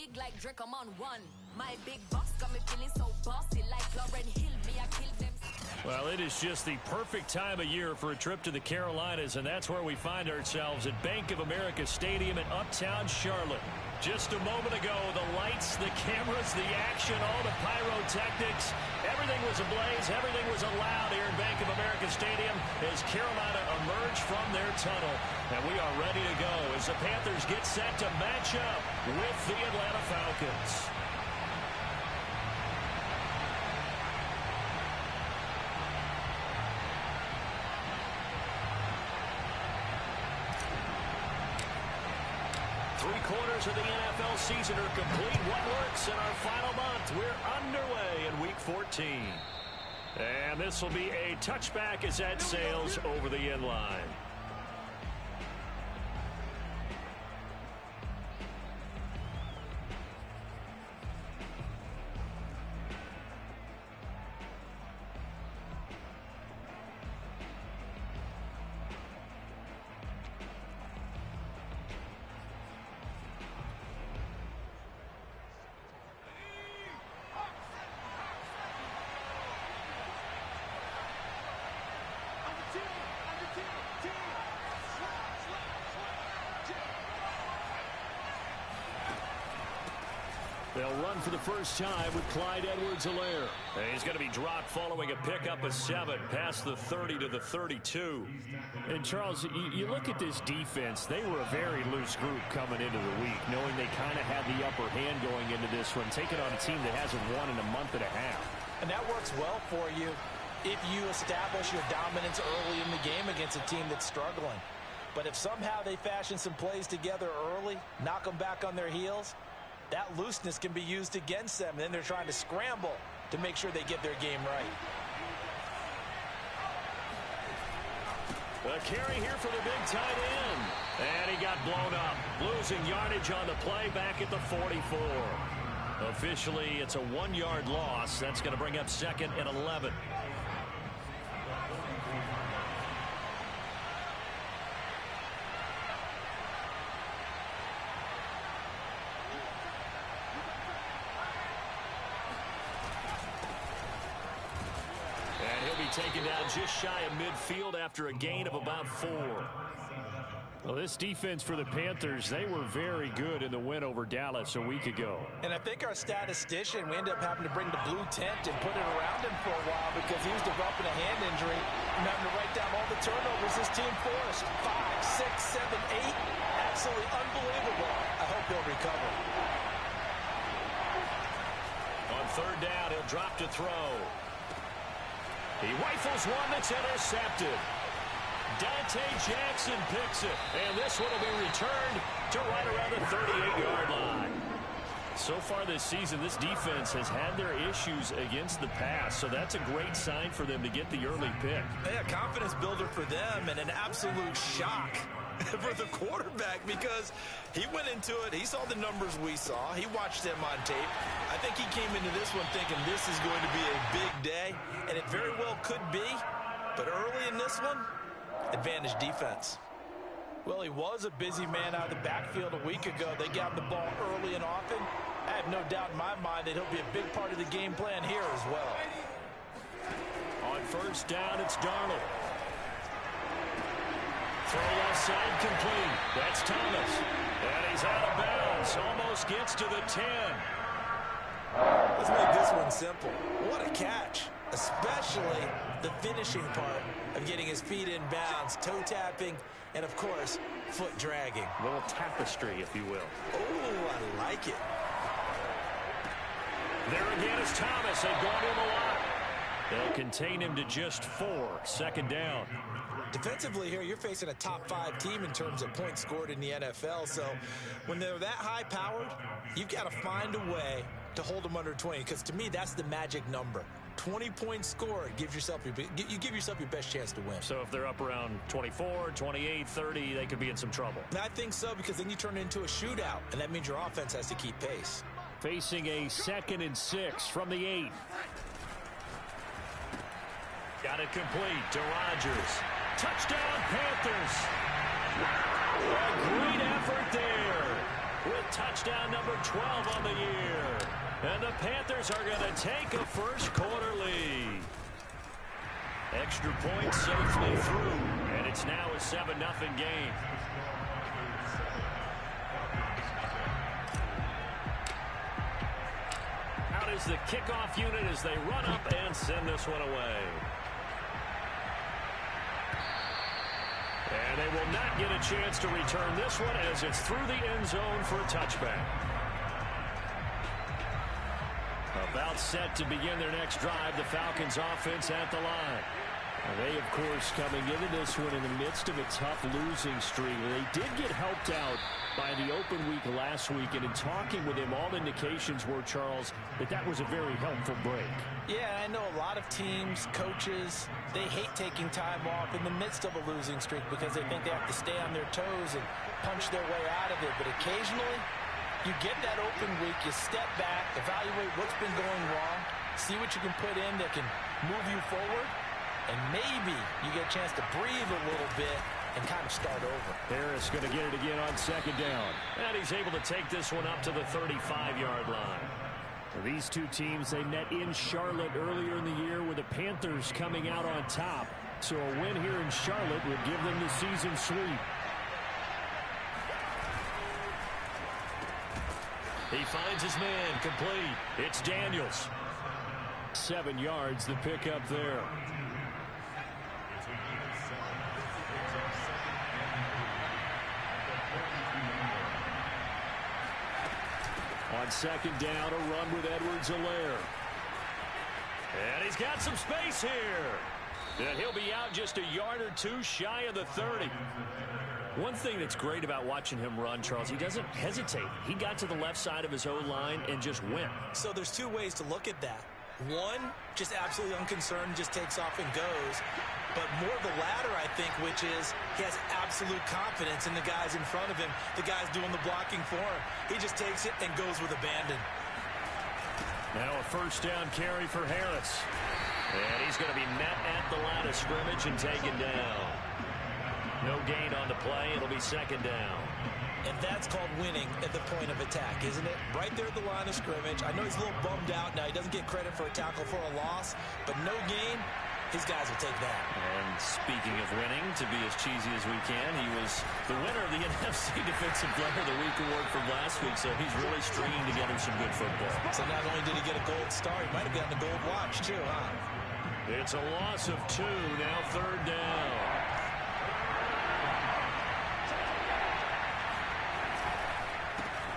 big like Drake, I'm on one. My big box got me feeling so bossy like Lauren Hill. Me, I killed them. Well, it is just the perfect time of year for a trip to the Carolinas, and that's where we find ourselves at Bank of America Stadium in Uptown Charlotte. Just a moment ago, the lights, the cameras, the action, all the pyrotechnics, everything was ablaze, everything was allowed here in Bank of America Stadium as Carolina emerged from their tunnel. And we are ready to go as the Panthers get set to match up with the Atlanta Falcons. Three-quarters of the NFL season are complete. What works in our final month? We're underway in Week 14. And this will be a touchback as that sails over the end line. They'll run for the first time with Clyde Edwards-Helaire. He's going to be dropped following a pickup of 7 past the 30 to the 32. And, Charles, you look at this defense, they were a very loose group coming into the week, knowing they kind of had the upper hand going into this one, taking on a team that hasn't won in a month and a half. And that works well for you if you establish your dominance early in the game against a team that's struggling. But if somehow they fashion some plays together early, knock them back on their heels, that looseness can be used against them, and then they're trying to scramble to make sure they get their game right. A carry here for the big tight end. And he got blown up, losing yardage on the play back at the 44. Officially, it's a 1-yard loss. That's going to bring up 2nd and 11. Taken down just shy of midfield after a gain of about 4. Well, this defense for the Panthers, they were very good in the win over Dallas a week ago. And I think our statistician, we ended up having to bring the blue tent and put it around him for a while because he was developing a hand injury and having to write down all the turnovers this team forced. 5, 6, 7, 8. Absolutely unbelievable. I hope he'll recover. On 3rd down, he'll drop to throw. He rifles one that's intercepted. Dante Jackson picks it. And this one will be returned to right around the 38-yard line. So far this season, this defense has had their issues against the pass. So that's a great sign for them to get the early pick. Yeah, confidence builder for them and an absolute shock for the quarterback because he went into it. He saw the numbers we saw. He watched them on tape. I think he came into this one thinking this is going to be a big day, and it very well could be. But early in this one, advantage defense. Well, he was a busy man out of the backfield a week ago. They got the ball early and often. I have no doubt in my mind that he'll be a big part of the game plan here as well. On 1st down, it's Darnold. Throw left side complete. That's Thomas. And he's out of bounds. Almost gets to the 10. Let's make this one simple. What a catch. Especially the finishing part of getting his feet in bounds, toe tapping, and of course, foot dragging. A little tapestry, if you will. Oh, I like it. There again is Thomas. They've gone to him a lot. They'll contain him to just 4. 2nd down. Defensively here, you're facing a top 5 team in terms of points scored in the NFL. So when they're that high-powered, you've got to find a way to hold them under 20. Because to me, that's the magic number. 20 points scored gives yourself you give yourself your best chance to win. So if they're up around 24, 28, 30, they could be in some trouble. I think so, because then you turn it into a shootout, and that means your offense has to keep pace. Facing a 2nd and 6 from the 8. Got it complete to Rodgers. Touchdown, Panthers. A great effort there. with touchdown number 12 on the year. And the Panthers are going to take a first-quarter lead. Extra point safely through, and it's now a 7-0 game. Out is the kickoff unit as they run up and send this one away. And they will not get a chance to return this one as it's through the end zone for a touchback. About set to begin their next drive, the Falcons offense at the line. They, of course, coming into this one in the midst of a tough losing streak. They did get helped out by the open week last week, and in talking with him, all indications were, Charles, that was a very helpful break. Yeah, I know a lot of teams, coaches, they hate taking time off in the midst of a losing streak because they think they have to stay on their toes and punch their way out of it. But occasionally, you get that open week, you step back, evaluate what's been going wrong, see what you can put in that can move you forward, and maybe you get a chance to breathe a little bit and kind of start over. Harris going to get it again on second down. And he's able to take this one up to the 35-yard line. These two teams, they met in Charlotte earlier in the year with the Panthers coming out on top. So a win here in Charlotte would give them the season sweep. He finds his man complete. It's Daniels. 7 yards, the pickup there. On second down, a run with Edwards-Helaire. And he's got some space here. And he'll be out just a yard or two shy of the 30. One thing that's great about watching him run, Charles, he doesn't hesitate. He got to the left side of his O-line and just went. So there's two ways to look at that. One, just absolutely unconcerned, just takes off and goes. But more the latter, I think, which is he has absolute confidence in the guys in front of him, the guys doing the blocking for him. He just takes it and goes with abandon. Now a first down carry for Harris. And he's going to be met at the line of scrimmage and taken down. No gain on the play. It'll be second down. And that's called winning at the point of attack, isn't it? Right there at the line of scrimmage. I know he's a little bummed out now. He doesn't get credit for a tackle for a loss, but no gain. His guys will take that. And speaking of winning, to be as cheesy as we can, he was the winner of the NFC Defensive Player of the Week award from last week, so he's really stringing together some good football. So not only did he get a gold star, he might have gotten a gold watch too, huh? It's a loss of 2, now third down.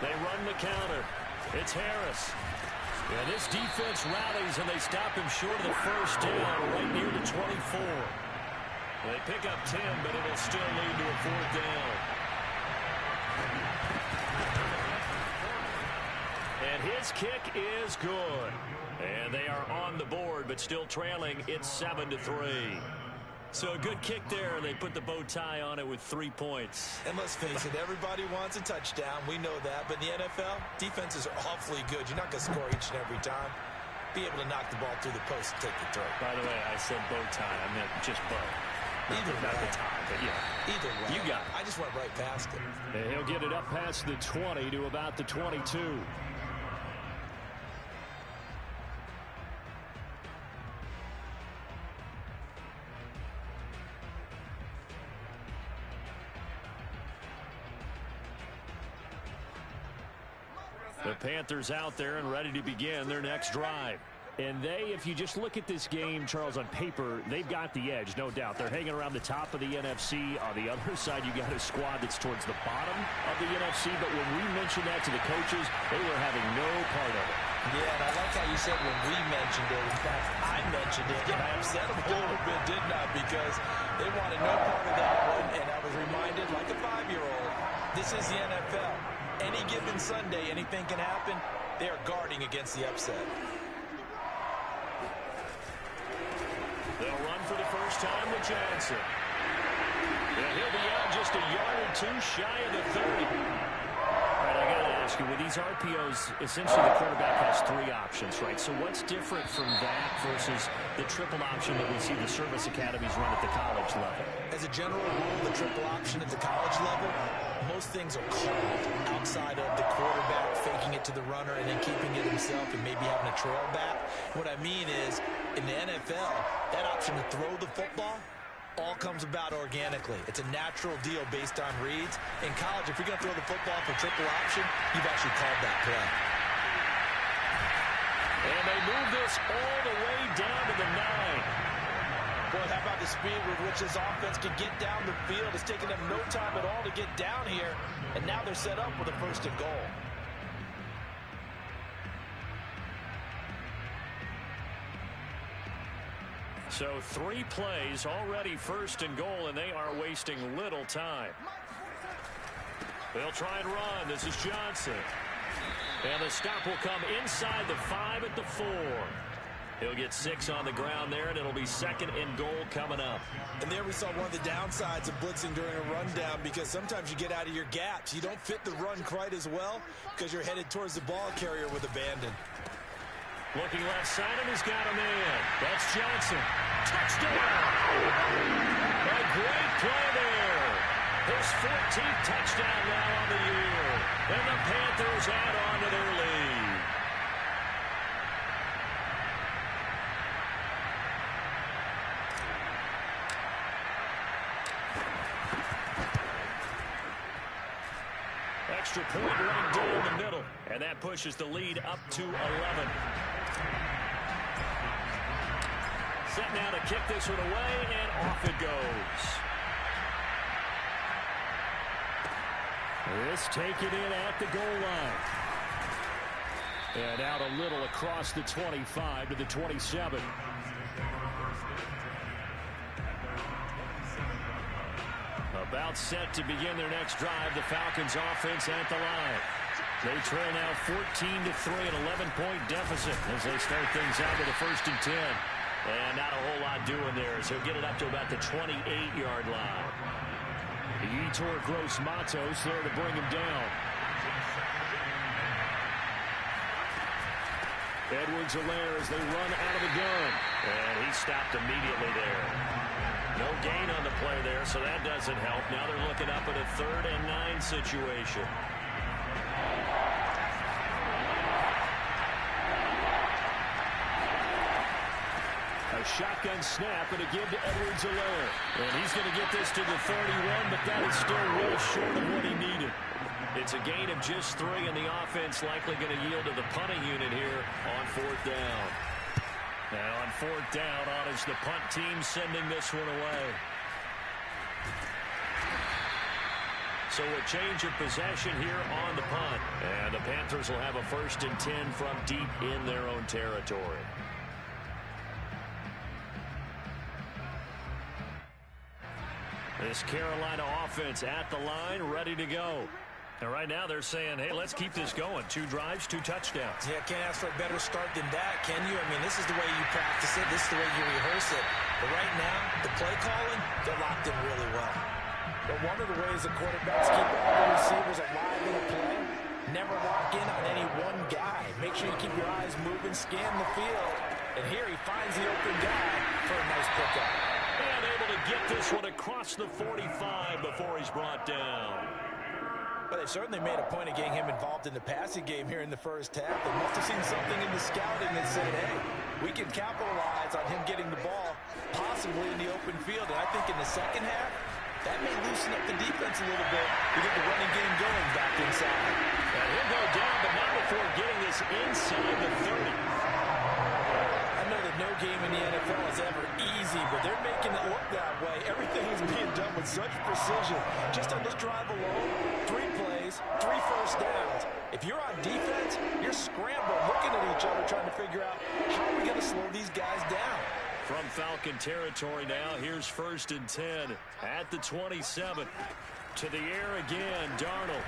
They run the counter. It's Harris. And this defense rallies, and they stop him short of the first down, right near the 24. They pick up 10, but it'll still lead to a fourth down. And his kick is good. And they are on the board, but still trailing. It's 7-3. So a good kick there. They put the bow tie on it with 3 points. And let's face it, everybody wants a touchdown. We know that. But in the NFL, defenses are awfully good. You're not going to score each and every time. Be able to knock the ball through the post and take the throw. By the way, I said bow tie. I meant just bow. Not the tie, but yeah. Either way. You got it. I just went right past it. And he'll get it up past the 20 to about the 22. The Panthers out there and ready to begin their next drive. And they, if you just look at this game, Charles, on paper, they've got the edge, no doubt. They're hanging around the top of the NFC. On the other side, you got a squad that's towards the bottom of the NFC. But when we mentioned that to the coaches, they were having no part of it. Yeah, and I like how you said when we mentioned it. In fact, I mentioned it, and I upset them a little bit, didn't I? Because they wanted no part of that one, and I was reminded, like a 5-year-old, this is the NFL. Any given Sunday, anything can happen. They are guarding against the upset. They'll run for the first time with Johnson. And he'll be out just a yard or two shy of the 30. All right, I got to ask you, with these RPOs, essentially the quarterback has 3 options, right? So what's different from that versus the triple option that we see the service academies run at the college level? As a general rule, the triple option at the college level, most things are called outside of the quarterback faking it to the runner and then keeping it himself and maybe having a trail back. What I mean is, in the NFL, that option to throw the football all comes about organically. It's a natural deal based on reads. In college, if you're going to throw the football for triple option, you've actually called that play. And they move this all the way down to the 9. Boy, how about the speed with which this offense can get down the field? It's taken them no time at all to get down here, and now they're set up with a 1st and goal. So 3 plays, already 1st and goal, and they are wasting little time. They'll try and run. This is Johnson. And the stop will come inside the 5 at the 4. He'll get 6 on the ground there, and it'll be 2nd and goal coming up. And there we saw one of the downsides of blitzing during a rundown, because sometimes you get out of your gaps. You don't fit the run quite as well because you're headed towards the ball carrier with abandon. Looking left side, and he's got him in. That's Johnson. Touchdown! A great play there. His 14th touchdown now on the year. And the Panthers add on to their lead. Extra point right down the middle. And that pushes the lead up to 11. Set now to kick this one away, and off it goes. This taken in at the goal line. And out a little across the 25 to the 27. About set to begin their next drive, the Falcons offense at the line. They trail now 14-3, an 11-point deficit as they start things out with a 1st and 10. And not a whole lot doing there, so he'll get it up to about the 28-yard line. Yetur Gross-Matos there to bring him down. Edwards-Helaire as they run out of the gun. And he stopped immediately there. No gain on the play there, so that doesn't help. Now they're looking up at a 3rd and 9 situation. A shotgun snap and a give to Edwards-Helaire. And he's going to get this to the 31, but that is still well short of what he needed. It's a gain of just 3, and the offense likely going to yield to the punting unit here on 4th down. Now on 4th down, on is the punt team sending this one away. So a change of possession here on the punt. And the Panthers will have a 1st and 10 from deep in their own territory. This Carolina offense at the line, ready to go. And right now they're saying, hey, let's keep this going. 2 drives, 2 touchdowns. Yeah, can't ask for a better start than that, can you? I mean, this is the way you practice it. This is the way you rehearse it. But right now, the play calling, they're locked in really well. But one of the ways the quarterbacks keep all the receivers alive in a play, never lock in on any one guy. Make sure you keep your eyes moving, scan the field. And here he finds the open guy for a nice pickup. And able to get this one across the 45 before he's brought down. But they certainly made a point of getting him involved in the passing game here in the 1st half. They must have seen something in the scouting that said, hey, we can capitalize on him getting the ball, possibly in the open field. And I think in the 2nd half, that may loosen up the defense a little bit to get the running game going back inside. And he'll go down, but not before getting this inside the 30. I know that no game in the NFL is ever easy, but they're making it look that way. Everything is being done with such precision. Just on this drive alone, 3 plays, 3 1st downs. If you're on defense, you're scrambling, looking at each other, trying to figure out how are we going to slow these guys down. From Falcon territory now, here's 1st and 10 at the 27. To the air again, Darnold.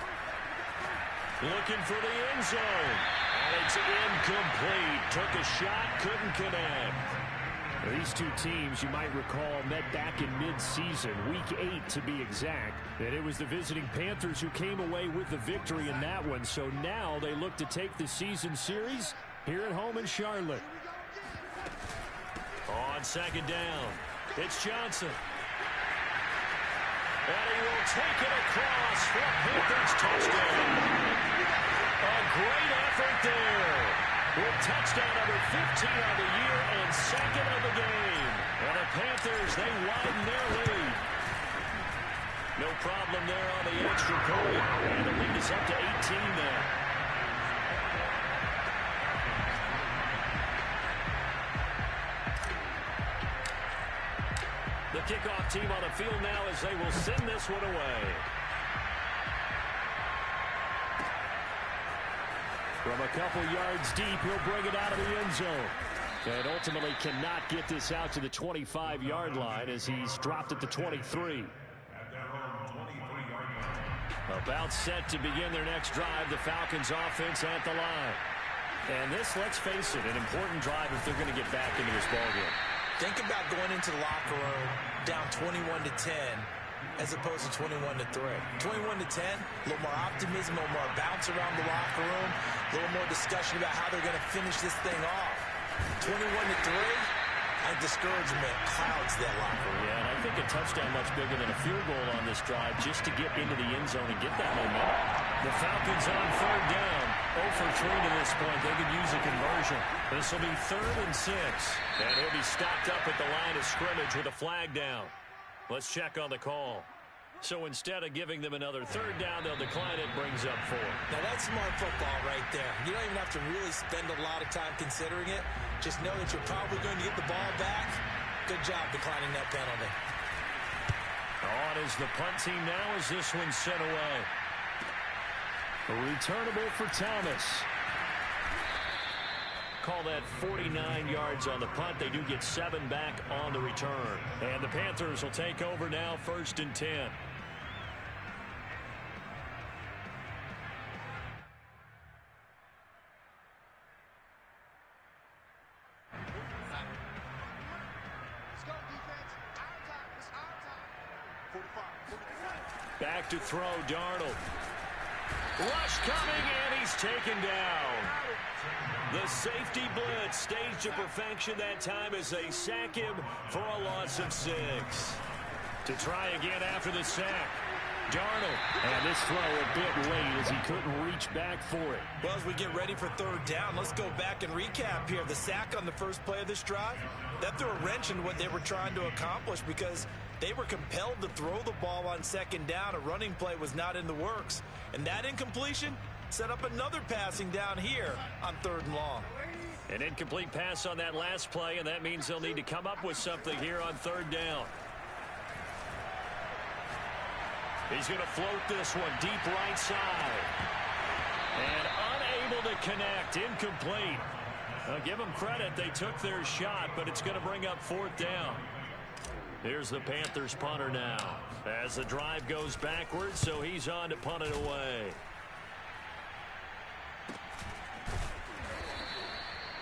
Looking for the end zone. And it's incomplete. Took a shot, couldn't connect. These 2 teams, you might recall, met back in mid-season, week 8 to be exact. And it was the visiting Panthers who came away with the victory in that one. So now they look to take the season series here at home in Charlotte. On 2nd down, it's Johnson. And he will take it across for a Panthers touchdown. A great effort there. With touchdown number 15 on the year and second of the game. And the Panthers, they widen their lead. No problem there on the extra point. And the lead is up to 18 now. The kickoff team on the field now as they will send this one away. From a couple yards deep, he'll bring it out of the end zone. And ultimately cannot get this out to the 25-yard line as he's dropped at the 23. About set to begin their next drive, the Falcons offense at the line. And this, let's face it, an important drive if they're going to get back into this ballgame. Think about going into the locker room down 21-10 as opposed to 21-3. 21-10, a little more optimism, a little more bounce around the locker room, a little more discussion about how they're going to finish this thing off. 21-3, I think discouragement clouds that locker room. Yeah, and I think a touchdown much bigger than a field goal on this drive just to get into the end zone and get that momentum. The Falcons on third down. 0 for 3 to this point. They could use a conversion. This will be 3rd and 6. And he'll be stopped up at the line of scrimmage with a flag down. Let's check on the call. So instead of giving them another third down, they'll decline it, brings up 4. Now that's smart football right there. You don't even have to really spend a lot of time considering it. Just know that you're probably going to get the ball back. Good job declining that penalty. On is the punt team now as this one's sent away. Returnable for Thomas. Call that 49 yards on the punt. They do get 7 back on the return. And the Panthers will take over now, 1st and 10. Back to throw, Darnold. Rush coming, and he's taken down. The safety blitz staged to perfection that time as they sack him for a loss of 6. To try again after the sack. Darnold. And this throw a bit late as he couldn't reach back for it. Well, as we get ready for third down, let's go back and recap here. The sack on the first play of this drive, that threw a wrench in what they were trying to accomplish because they were compelled to throw the ball on second down. A running play was not in the works. And that incompletion set up another passing down here on 3rd and long. An incomplete pass on that last play, and that means they'll need to come up with something here on 3rd down. He's going to float this one deep right side. And unable to connect. Incomplete. I'll give them credit. They took their shot, but it's going to bring up 4th down. Here's the Panthers punter now. As the drive goes backwards, so he's on to punt it away.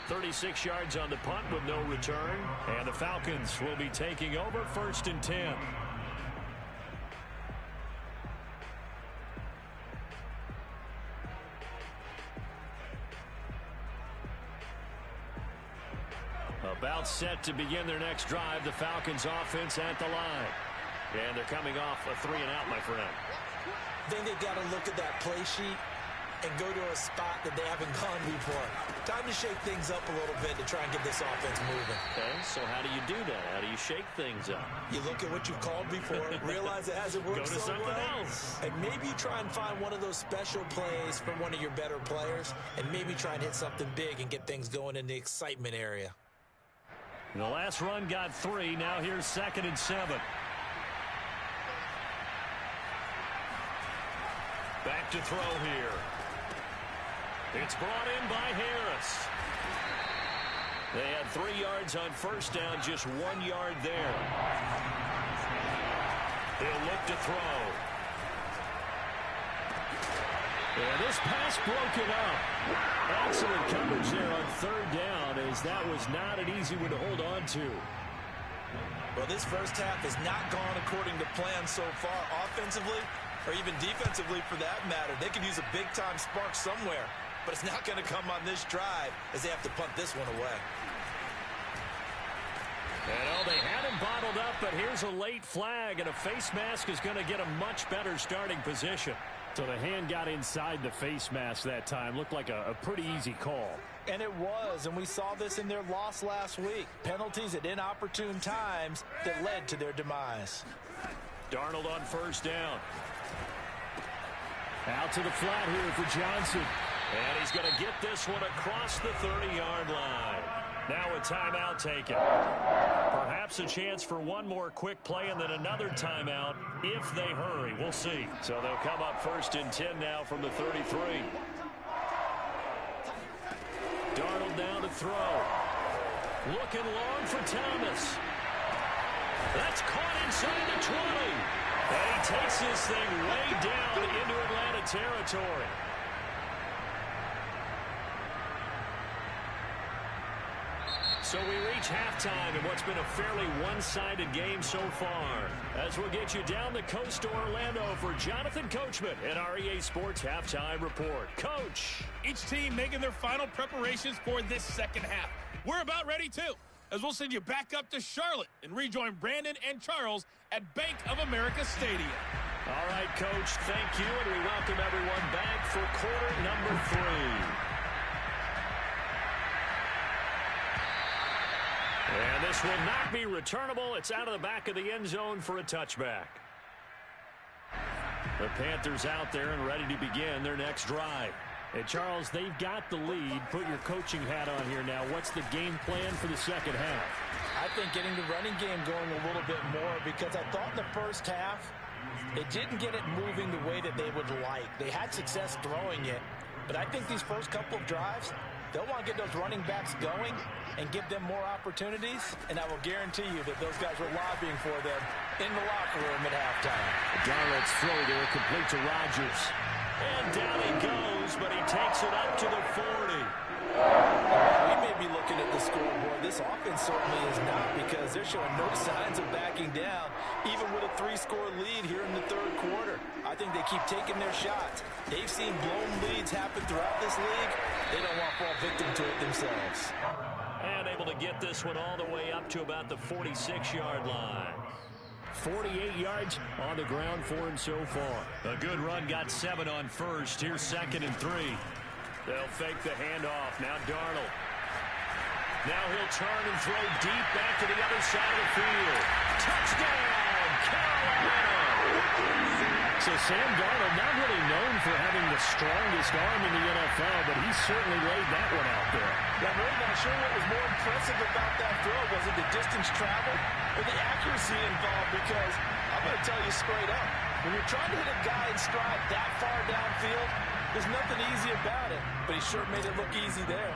36 yards on the punt with no return. And the Falcons will be taking over, 1st and 10. About set to begin their next drive, the Falcons offense at the line. And they're coming off a 3-and-out, my friend. Then they've got to look at that play sheet and go to a spot that they haven't gone before. Time to shake things up a little bit to try and get this offense moving. Okay, so how do you do that? How do you shake things up? You look at what you've called before, realize it hasn't worked so well. Go to something else. And maybe you try and find one of those special plays from one of your better players, and maybe try and hit something big and get things going in the excitement area. The last run got 3. Now here's 2nd and 7. Back to throw here. It's brought in by Harris. They had 3 yards on first down, just 1 yard there. He'll look to throw. And this pass broken up. Excellent coverage there on 3rd down, as that was not an easy one to hold on to. Well, this first half has not gone according to plan so far, offensively or even defensively for that matter. They could use a big-time spark somewhere, but it's not going to come on this drive as they have to punt this one away. And they had him bottled up, but here's a late flag, and a face mask is going to get a much better starting position. So the hand got inside the face mask that time. Looked like a pretty easy call. And it was, and we saw this in their loss last week. Penalties at inopportune times that led to their demise. Darnold on first down. Out to the flat here for Johnson. And he's going to get this one across the 30-yard line. Now a timeout taken. Perhaps a chance for one more quick play and then another timeout if they hurry. We'll see. So they'll come up first and 10 now from the 33. Darnold down to throw. Looking long for Thomas. That's caught inside the 20. And he takes this thing way down into Atlanta territory. So we reach halftime in what's been a fairly one-sided game so far. As we'll get you down the coast to Orlando for Jonathan Coachman at our EA Sports Halftime Report. Coach. Each team making their final preparations for this second half. We're about ready, too, as we'll send you back up to Charlotte and rejoin Brandon and Charles at Bank of America Stadium. All right, Coach, thank you, and we welcome everyone back for quarter number 3. And this will not be returnable. It's out of the back of the end zone for a touchback. The Panthers out there and ready to begin their next drive. And Charles, they've got the lead. Put your coaching hat on here now. What's the game plan for the second half? I think getting the running game going a little bit more, because I thought in the first half it didn't get it moving the way that they would like. They had success throwing it, but I think these first couple of drives, they'll want to get those running backs going and give them more opportunities, and I will guarantee you that those guys were lobbying for them in the locker room at halftime. Darnold's throw there, complete to Rodgers. And down he goes, but he takes it up to the 40. We may be looking at the scoreboard. This offense certainly is not, because they're showing no signs of backing down, even with a 3-score lead here in the third quarter. I think they keep taking their shots. They've seen blown leads happen throughout this league. They don't want to fall victim to it themselves. And able to get this one all the way up to about the 46-yard line. 48 yards on the ground for him so far. A good run, got 7 on first. Here's 2nd and 3. They'll fake the handoff. Now Darnold. Now he'll turn and throw deep back to the other side of the field. Touchdown, Carolina! So Sam Darnold, not really known for having the strongest arm in the NFL, but he certainly laid that one out there. Yeah, I'm really not sure what was more impressive about that throw. Was it the distance traveled or the accuracy involved? Because I'm going to tell you straight up, when you're trying to hit a guy in stride that far downfield, there's nothing easy about it, but he sure made it look easy there.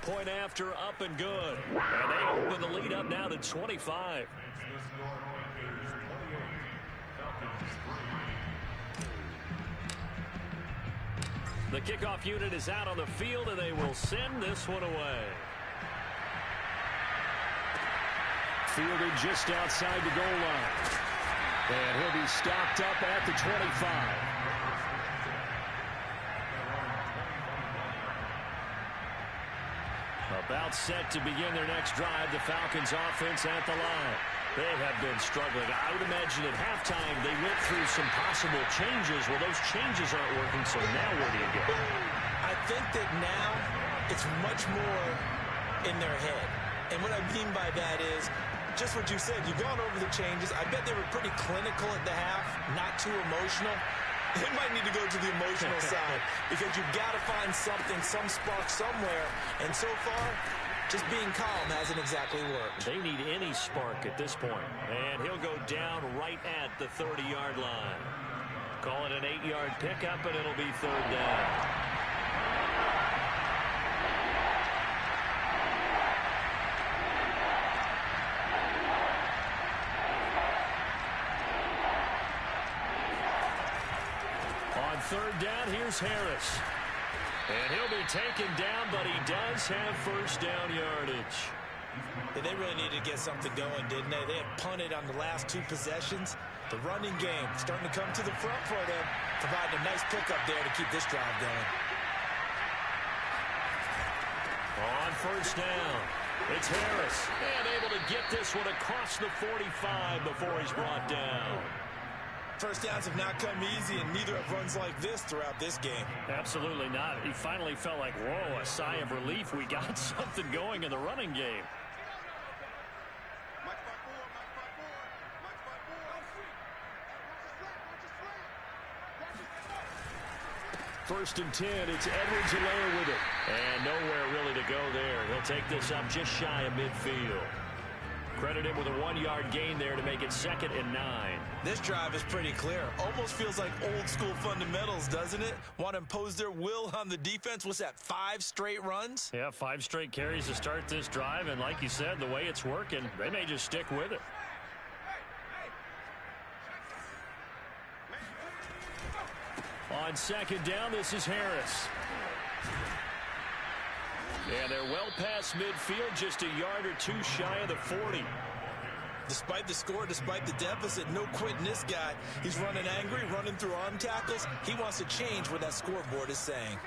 Point after, up and good. And they open the lead up now to 25. The kickoff unit is out on the field, and they will send this one away. Fielded just outside the goal line. And he'll be stopped up at the 25. About set to begin their next drive, the Falcons offense at the line. They have been struggling. I would imagine at halftime they went through some possible changes. Well, those changes aren't working, so now where do you go? I think that now it's much more in their head. And what I mean by that is just what you said. You've gone over the changes. I bet they were pretty clinical at the half, not too emotional. They might need to go to the emotional side, because you've got to find something, some spark somewhere. And so far, just being calm hasn't exactly worked. They need any spark at this point. And he'll go down right at the 30-yard line. Call it an 8-yard pickup, and it'll be 3rd down. On 3rd down, here's Harris. And he'll be taken down, but he does have first down yardage. Yeah, they really needed to get something going, didn't they? They had punted on the last 2 possessions. The running game starting to come to the front for them, providing a nice pickup there to keep this drive going. On first down, it's Harris. And able to get this one across the 45 before he's brought down. First downs have not come easy, and neither have runs like this throughout this game. Absolutely not. He finally felt like, whoa, a sigh of relief. We got something going in the running game. First and 10, it's Edwards-Helaire with it. And nowhere really to go there. He'll take this up just shy of midfield. Credit him with a 1-yard gain there to make it 2nd and 9. This drive is pretty clear. Almost feels like old school fundamentals, doesn't it? Want to impose their will on the defense. What's that, 5 straight runs? Yeah, 5 straight carries to start this drive. And like you said, the way it's working, they may just stick with it. On 2nd down, this is Harris. Yeah, they're well past midfield, just a yard or two shy of the 40. Despite the score, despite the deficit, no quitting this guy. He's running angry, running through arm tackles. He wants to change what that scoreboard is saying.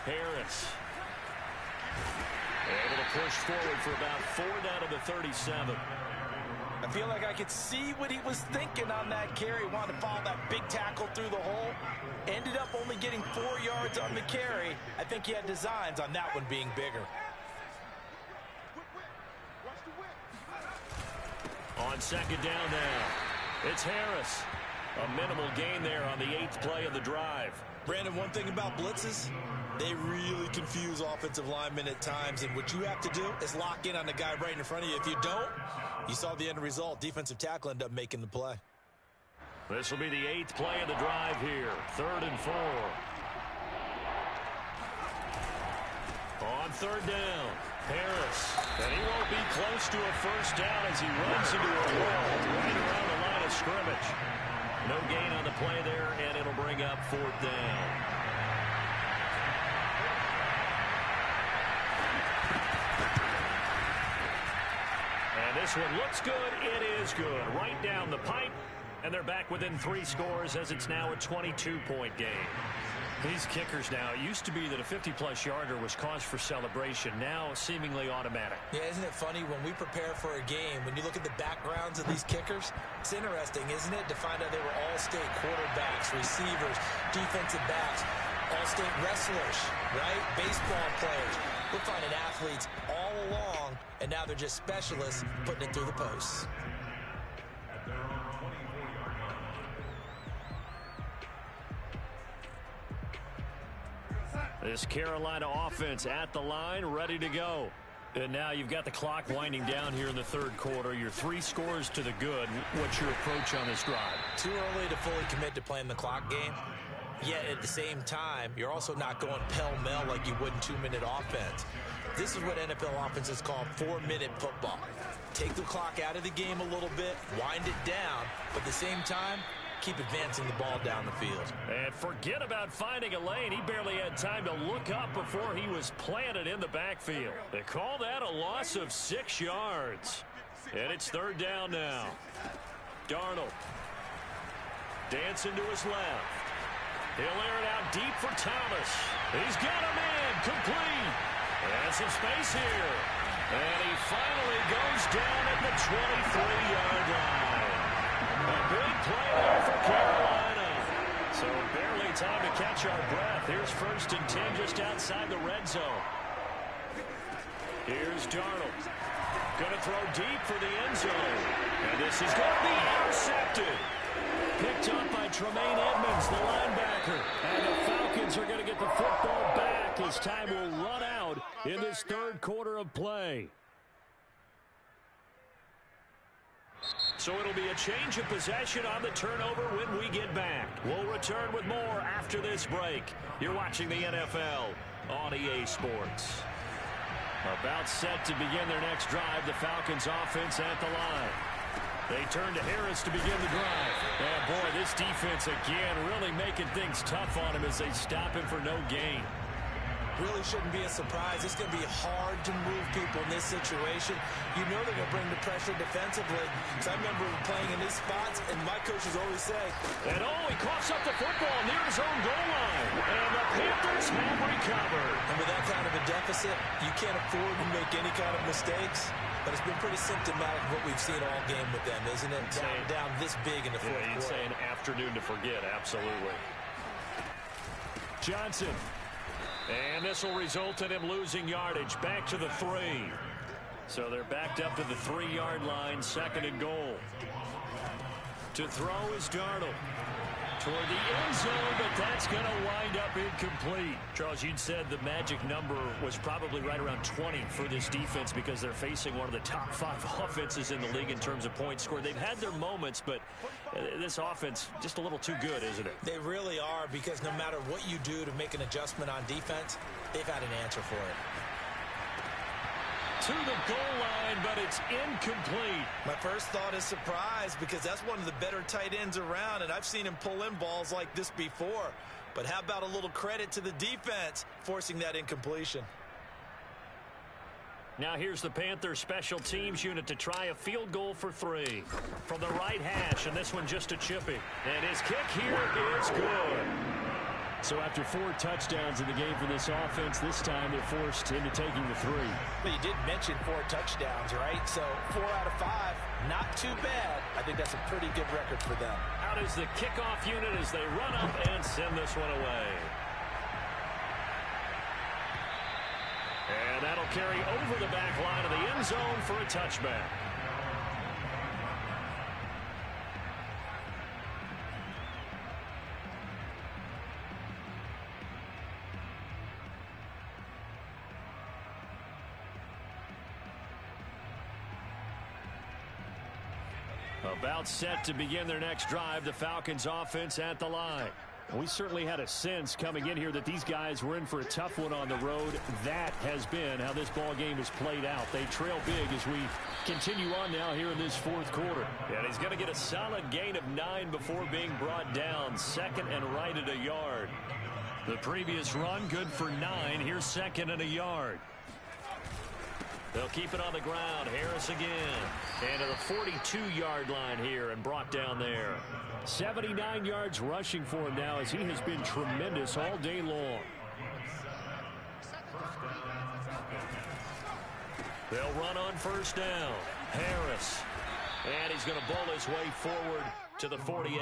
Harris. Able to push forward for about 4 down to the 37. I feel like I could see what he was thinking on that carry. Wanted to follow that big tackle through the hole. Ended up only getting 4 yards on the carry. I think he had designs on that one being bigger. On 2nd down now, it's Harris. A minimal gain there on the 8th play of the drive. Brandon, one thing about blitzes, they really confuse offensive linemen at times, and what you have to do is lock in on the guy right in front of you. If you don't, you saw the end result. Defensive tackle ended up making the play. This will be the 8th play of the drive here. 3rd and 4. On 3rd down, Harris. And he won't be close to a first down as he runs into a wall right around the line of scrimmage. No gain on the play there, and it'll bring up 4th down. And this one looks good. It is good. Right down the pipe. And they're back within 3 scores as it's now a 22-point game. These kickers now, it used to be that a 50-plus yarder was cause for celebration. Now seemingly automatic. Yeah, isn't it funny when we prepare for a game, when you look at the backgrounds of these kickers, it's interesting, isn't it, to find out they were all-state quarterbacks, receivers, defensive backs, all-state wrestlers, right? Baseball players. We're finding athletes all along, and now they're just specialists putting it through the posts. This Carolina offense at the line, ready to go. And now you've got the clock winding down here in the 3rd quarter. You're 3 scores to the good. What's your approach on this drive? Too early to fully commit to playing the clock game. Yet at the same time, you're also not going pell-mell like you would in 2-minute offense. This is what NFL offenses call 4-minute football. Take the clock out of the game a little bit, wind it down, but at the same time, keep advancing the ball down the field. And forget about finding a lane. He barely had time to look up before he was planted in the backfield. They call that a loss of 6 yards. And it's 3rd down now. Darnold. Dancing to his left. He'll air it out deep for Thomas. He's got him in. Complete. And some space here. And he finally goes down at the 23-yard line. A big play there for Carolina. So barely time to catch our breath. Here's 1st and 10 just outside the red zone. Here's Darnold. Going to throw deep for the end zone. And this is going to be intercepted. Picked up by Tremaine Edmonds, the linebacker. And the Falcons are going to get the football back as time will run out in this 3rd quarter of play. So it'll be a change of possession on the turnover when we get back. We'll return with more after this break. You're watching the NFL on EA Sports. About set to begin their next drive, the Falcons offense at the line. They turn to Harris to begin the drive. And boy, this defense again really making things tough on him as they stop him for no gain. really shouldn't be a surprise. It's going to be hard to move people in this situation. You know they're going to bring the pressure defensively. Because I remember playing in these spots, and my coaches always say, and he coughs up the football near his own goal line. And the Panthers have recovered. And with that kind of a deficit, you can't afford to make any kind of mistakes. But it's been pretty symptomatic of what we've seen all game with them, isn't it? Down this big in the fourth quarter. You'd say an afternoon to forget, absolutely. Johnson. And this will result in him losing yardage. Back to the 3. So they're backed up to the 3-yard line, 2nd and goal. To throw is Darnold. Toward the end zone, but that's going to wind up incomplete. Charles, you'd said the magic number was probably right around 20 for this defense because they're facing one of the top 5 offenses in the league in terms of points scored. They've had their moments, but this offense just a little too good, isn't it? They really are, because no matter what you do to make an adjustment on defense, they've had an answer for it. To the goal line, but it's incomplete. My first thought is surprise, because that's one of the better tight ends around, and I've seen him pull in balls like this before. But how about a little credit to the defense forcing that incompletion? Now here's the Panthers special teams unit to try a field goal for 3 from the right hash, and this one just a chippy. And his kick here is good. So after 4 touchdowns in the game for this offense, this time they're forced into taking the 3. But you did mention 4 touchdowns, right? So 4 out of 5, not too bad. I think that's a pretty good record for them. Out is the kickoff unit as they run up and send this one away. And that'll carry over the back line of the end zone for a touchback. About set to begin their next drive, the Falcons offense at the line. We certainly had a sense coming in here that these guys were in for a tough one on the road. That has been how this ball game has played out. They trail big as we continue on now here in this 4th quarter. And he's going to get a solid gain of 9 before being brought down. 2nd and right at a yard. The previous run good for 9. Here's 2nd and a yard. They'll keep it on the ground. Harris again. And to the 42-yard line here and brought down there. 79 yards rushing for him now as he has been tremendous all day long. They'll run on 1st down. Harris. And he's going to bowl his way forward to the 48.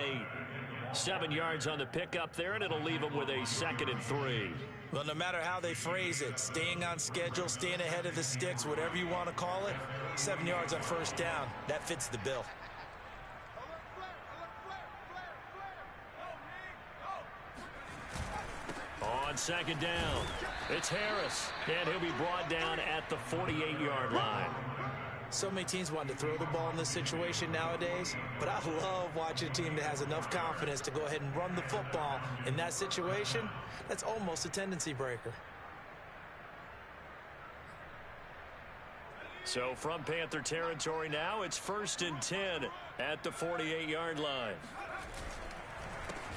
7 yards on the pickup there, and it'll leave him with a 2nd and 3. Well, no matter how they phrase it, staying on schedule, staying ahead of the sticks, whatever you want to call it, 7 yards on 1st down, that fits the bill. On 2nd down, it's Harris, and he'll be brought down at the 48-yard line. So many teams want to throw the ball in this situation nowadays, but I love watching a team that has enough confidence to go ahead and run the football in that situation. That's almost a tendency breaker. So from Panther territory now, it's 1st and 10 at the 48-yard line.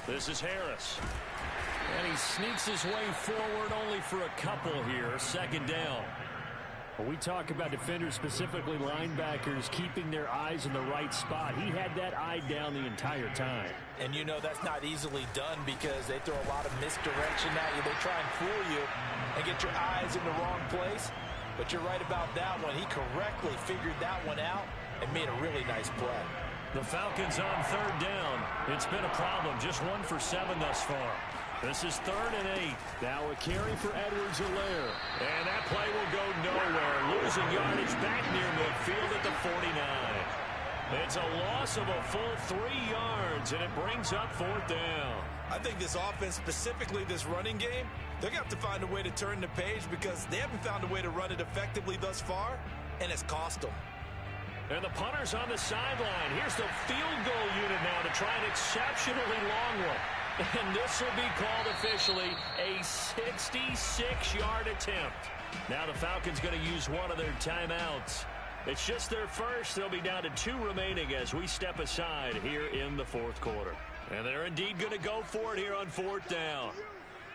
This is Harris. And he sneaks his way forward only for a couple here. 2nd down. When we talk about defenders, specifically linebackers, keeping their eyes in the right spot, he had that eye down the entire time. And you know that's not easily done because they throw a lot of misdirection at you. They try and fool you and get your eyes in the wrong place. But you're right about that one. He correctly figured that one out and made a really nice play. The Falcons on 3rd down. It's been a problem. Just 1 for 7 thus far. This is 3rd and 8. Now a carry for Edwards-Helaire. And that play will go nowhere. Losing yardage back near midfield at the 49. It's a loss of a full 3 yards, and it brings up 4th down. I think this offense, specifically this running game, they're going to have to find a way to turn the page because they haven't found a way to run it effectively thus far, and it's cost them. And the punter's on the sideline. Here's the field goal unit now to try an exceptionally long one. And this will be called officially a 66-yard attempt. Now the Falcons going to use one of their timeouts. It's just their first. They'll be down to 2 remaining as we step aside here in the 4th quarter. And they're indeed going to go for it here on 4th down.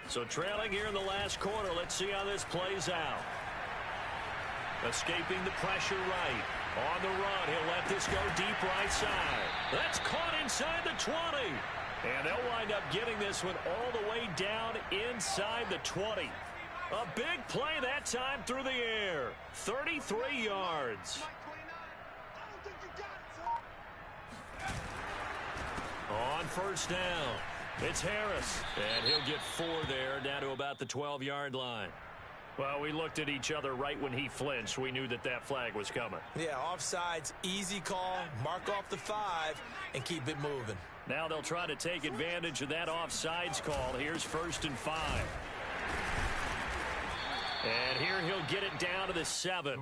So trailing here in the last quarter. Let's see how this plays out. Escaping the pressure right. On the run, he'll let this go deep right side. That's caught inside the 20. And they'll wind up getting this one all the way down inside the 20. A big play that time through the air. 33 yards. On first down, it's Harris. And he'll get 4 there, down to about the 12-yard line. Well, we looked at each other right when he flinched. We knew that that flag was coming. Yeah, offsides, easy call, mark off the 5, and keep it moving. Now they'll try to take advantage of that offsides call. Here's 1st and 5. And here he'll get it down to the 7.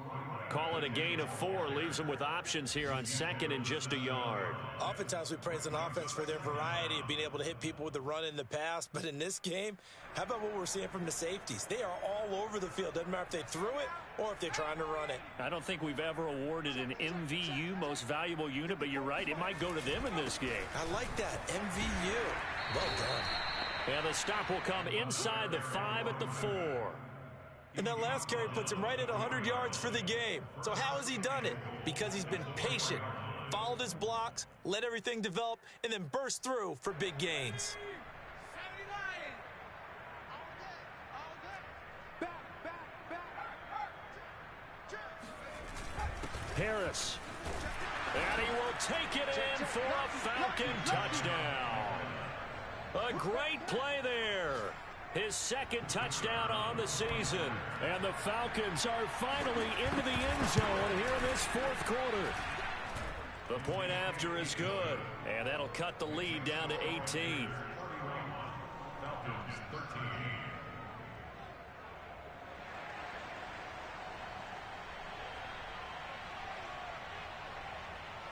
Call it a gain of 4. Leaves them with options here on 2nd and just a yard. Oftentimes we praise an offense for their variety of being able to hit people with the run in the pass. But in this game, how about what we're seeing from the safeties? They are all over the field. Doesn't matter if they threw it or if they're trying to run it. I don't think we've ever awarded an MVU, most valuable unit, but you're right. It might go to them in this game. I like that. MVU. Well done. And the stop will come inside the 5 at the 4. And that last carry puts him right at 100 yards for the game. So how has he done it? Because he's been patient, followed his blocks, let everything develop, and then burst through for big gains. Harris. And he will take it in for a Falcon touchdown. A great play there. His 2nd touchdown on the season. And the Falcons are finally into the end zone here in this 4th quarter. The point after is good. And that'll cut the lead down to 18.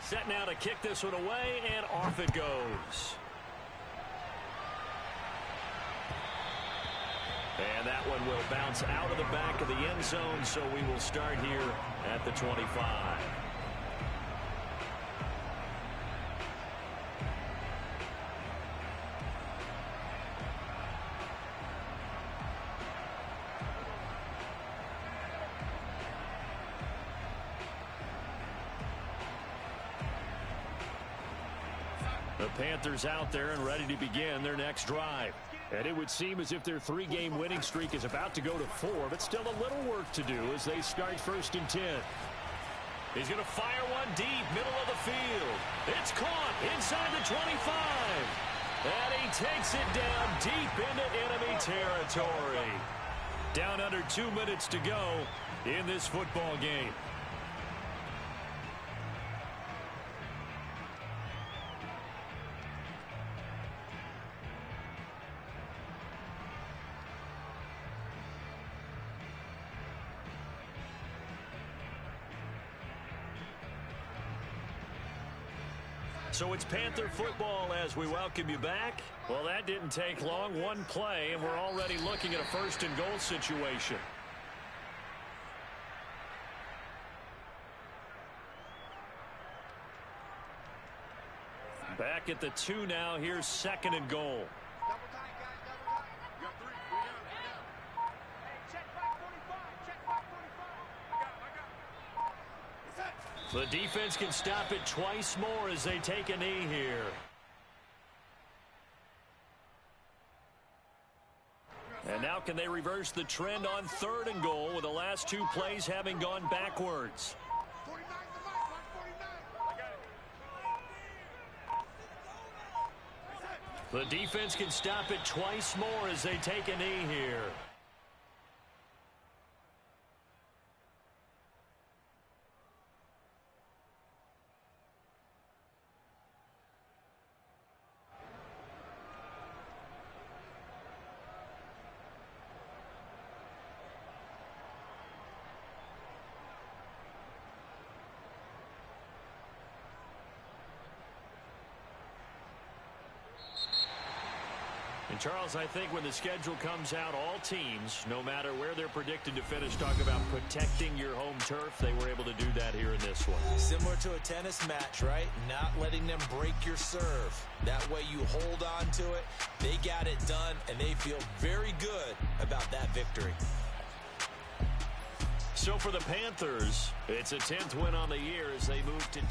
Set now to kick this one away, and off it goes. And that one will bounce out of the back of the end zone, so we will start here at the 25. The Panthers out there and ready to begin their next drive. And it would seem as if their 3-game winning streak is about to go to 4, but still a little work to do as they start 1st and 10. He's going to fire one deep, middle of the field. It's caught inside the 25. And he takes it down deep into enemy territory. Down under 2 minutes to go in this football game. So it's Panther football as we welcome you back. Well, that didn't take long. One play, and we're already looking at a 1st and goal situation. Back at the 2 now. Here's 2nd and goal. The defense can stop it twice more as they take a knee here. And now can they reverse the trend on 3rd and goal with the last 2 plays having gone backwards? The defense can stop it twice more as they take a knee here. And Charles, I think when the schedule comes out, all teams, no matter where they're predicted to finish, talk about protecting your home turf. They were able to do that here in this one. Similar to a tennis match, right? Not letting them break your serve. That way you hold on to it. They got got it done, and they feel very good about that victory. So for the Panthers, it's a 10th win on the year as they move to 10.